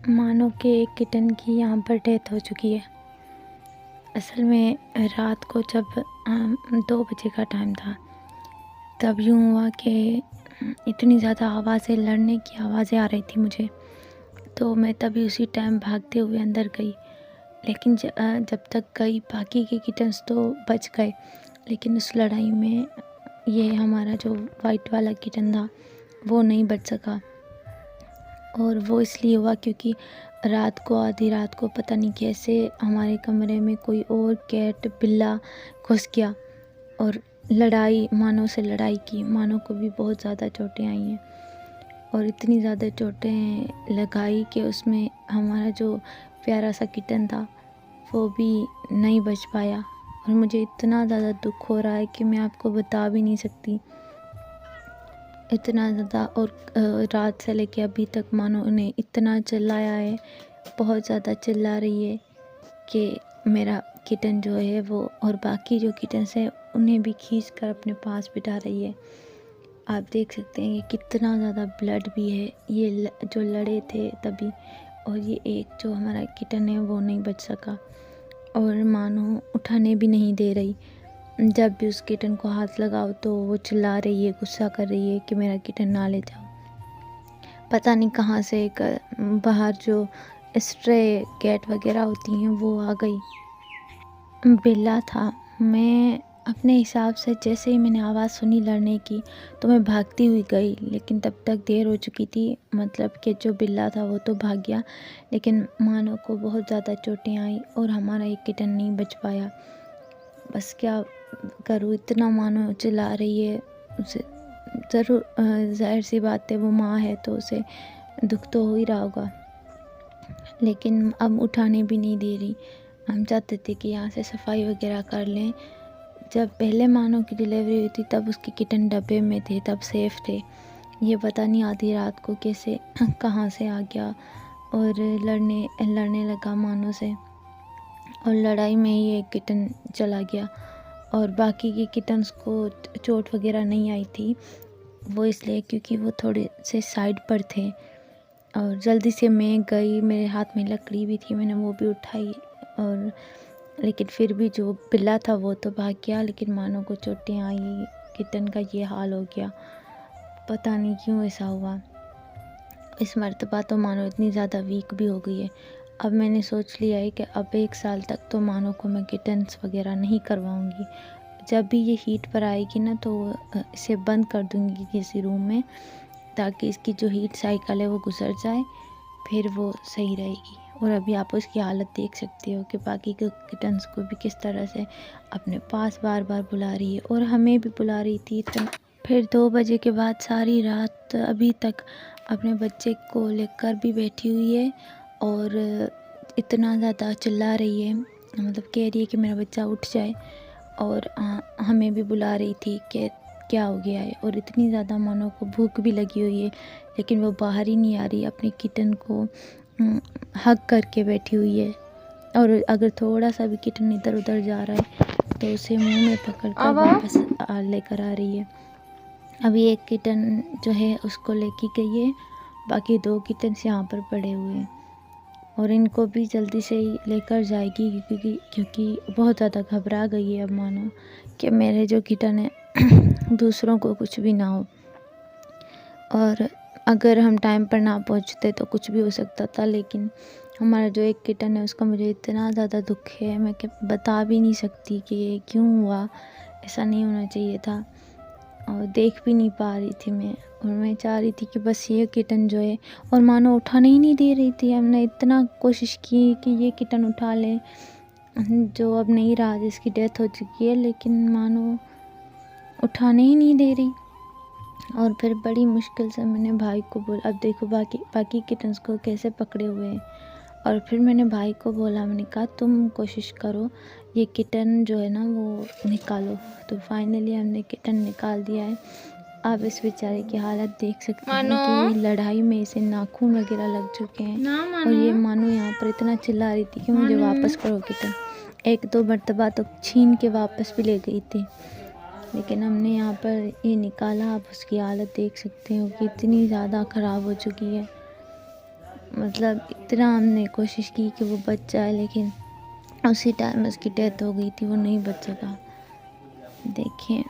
मानो के एक किटन की यहाँ पर डेथ हो चुकी है। असल में रात को जब 2 बजे का टाइम था, तब यूँ हुआ कि इतनी ज़्यादा आवाज़ें, लड़ने की आवाज़ें आ रही थी मुझे। तो मैं तभी उसी टाइम भागते हुए अंदर गई। लेकिन जब तक गई बाकी के किटन्स तो बच गए, लेकिन उस लड़ाई में ये हमारा जो वाइट वाला किटन था वो नहीं बच सका। और वो इसलिए हुआ क्योंकि रात को, आधी रात को, पता नहीं कैसे हमारे कमरे में कोई और कैट, बिल्ला घुस गया और मानो से लड़ाई की। मानो को भी बहुत ज़्यादा चोटें आई हैं और इतनी ज़्यादा चोटें लगाई कि उसमें हमारा जो प्यारा सा किटन था वो भी नहीं बच पाया। और मुझे इतना ज़्यादा दुख हो रहा है कि मैं आपको बता भी नहीं सकती, इतना ज़्यादा। और रात से लेके अभी तक मानो ने इतना चिल्लाया है, बहुत ज़्यादा चिल्ला रही है कि मेरा किटन जो है वो, और बाकी जो किटन्स हैं उन्हें भी खींच कर अपने पास बिठा रही है। आप देख सकते हैं कि कितना ज़्यादा ब्लड भी है। ये जो लड़े थे तभी, और ये एक जो हमारा किटन है वो नहीं बच सका और मानो उठाने भी नहीं दे रही। जब भी उस किटन को हाथ लगाओ तो वो चिल्ला रही है, गुस्सा कर रही है कि मेरा किटन ना ले जाओ। पता नहीं कहाँ से एक बाहर जो स्ट्रे कैट वगैरह होती हैं वो आ गई। बिल्ला था। मैं अपने हिसाब से जैसे ही मैंने आवाज़ सुनी लड़ने की तो मैं भागती हुई गई, लेकिन तब तक देर हो चुकी थी। मतलब कि जो बिल्ला था वो तो भाग गया, लेकिन मानो को बहुत ज़्यादा चोटें आई और हमारा एक किटन नहीं बच पाया। बस क्या करूँ, इतना मानो चिल्ला रही है। उसे ज़रूर, ज़ाहिर सी बात है, वो माँ है तो उसे दुख तो हो ही रहा होगा, लेकिन अब उठाने भी नहीं दे रही। हम चाहते थे कि यहाँ से सफाई वगैरह कर लें। जब पहले मानो की डिलीवरी हुई थी तब उसके किटन डब्बे में थे, तब सेफ़ थे। ये पता नहीं आधी रात को कैसे कहाँ से आ गया और लड़ने लगा मानो से, और लड़ाई में ही एक किटन चला गया। और बाकी के किटन्स को चोट वगैरह नहीं आई थी, वो इसलिए क्योंकि वो थोड़े से साइड पर थे। और जल्दी से मैं गई, मेरे हाथ में लकड़ी भी थी, मैंने वो भी उठाई। और लेकिन फिर भी जो बिल्ला था वो तो भाग गया, लेकिन मानो को चोटें आई, किटन का ये हाल हो गया। पता नहीं क्यों ऐसा हुआ। इस मर्तबा तो मानो इतनी ज़्यादा वीक भी हो गई है। अब मैंने सोच लिया है कि अब 1 साल तक तो मानो को मैं किटन्स वगैरह नहीं करवाऊँगी। जब भी ये हीट पर आएगी ना तो इसे बंद कर दूँगी किसी रूम में, ताकि इसकी जो हीट साइकिल है वो गुजर जाए, फिर वो सही रहेगी। और अभी आप उसकी हालत देख सकते हो कि बाकी के किटन्स को भी किस तरह से अपने पास बार बार बुला रही है, और हमें भी बुला रही थी। फिर 2 बजे के बाद सारी रात अभी तक अपने बच्चे को लेकर भी बैठी हुई है और इतना ज़्यादा चिल्ला रही है, मतलब कह रही है कि मेरा बच्चा उठ जाए। और हमें भी बुला रही थी कि क्या हो गया है। और इतनी ज़्यादा मानो को भूख भी लगी हुई है, लेकिन वो बाहर ही नहीं आ रही, अपने किटन को हग करके बैठी हुई है। और अगर थोड़ा सा भी किटन इधर उधर जा रहा है तो उसे मुंह में पकड़ कर वापस लेकर आ रही है। अभी एक किटन जो है उसको लेके गई है, बाकी 2 किटन्स यहाँ पर पड़े हुए हैं और इनको भी जल्दी से ही लेकर जाएगी, क्योंकि बहुत ज़्यादा घबरा गई है अब मानो कि मेरे जो किटन है दूसरों को कुछ भी ना हो। और अगर हम टाइम पर ना पहुँचते तो कुछ भी हो सकता था, लेकिन हमारा जो एक किटन है उसका मुझे इतना ज़्यादा दुख है, मैं बता भी नहीं सकती कि ये क्यों हुआ। ऐसा नहीं होना चाहिए था। और देख भी नहीं पा रही थी मैं, और मैं चाह रही थी कि बस ये किटन जो है, और मानो उठाने ही नहीं दे रही थी। हमने इतना कोशिश की कि ये किटन उठा ले जो अब नहीं रहा, जिसकी डेथ हो चुकी है, लेकिन मानो उठाने ही नहीं दे रही। और फिर बड़ी मुश्किल से मैंने भाई को बोला, अब देखो बाकी किटन्स को कैसे पकड़े हुए हैं। और फिर मैंने भाई को बोला, मैंने कहा तुम कोशिश करो ये किटन जो है ना वो निकालो। तो फाइनली हमने किटन निकाल दिया है। आप इस बेचारे की हालत देख सकते हैं कि लड़ाई में इसे नाखून वगैरह लग चुके हैं। और ये मानो यहाँ पर इतना चिल्ला रही थी कि मुझे वापस करो किटन। 1-2 मरतबा तो छीन के वापस भी ले गई थी, लेकिन हमने यहाँ पर ये निकाला। आप उसकी हालत देख सकते हो कि इतनी ज़्यादा ख़राब हो चुकी है। मतलब इतना हमने कोशिश की कि वो बच जाए, लेकिन उसी टाइम उसकी डेथ हो गई थी, वो नहीं बच सका। देखिए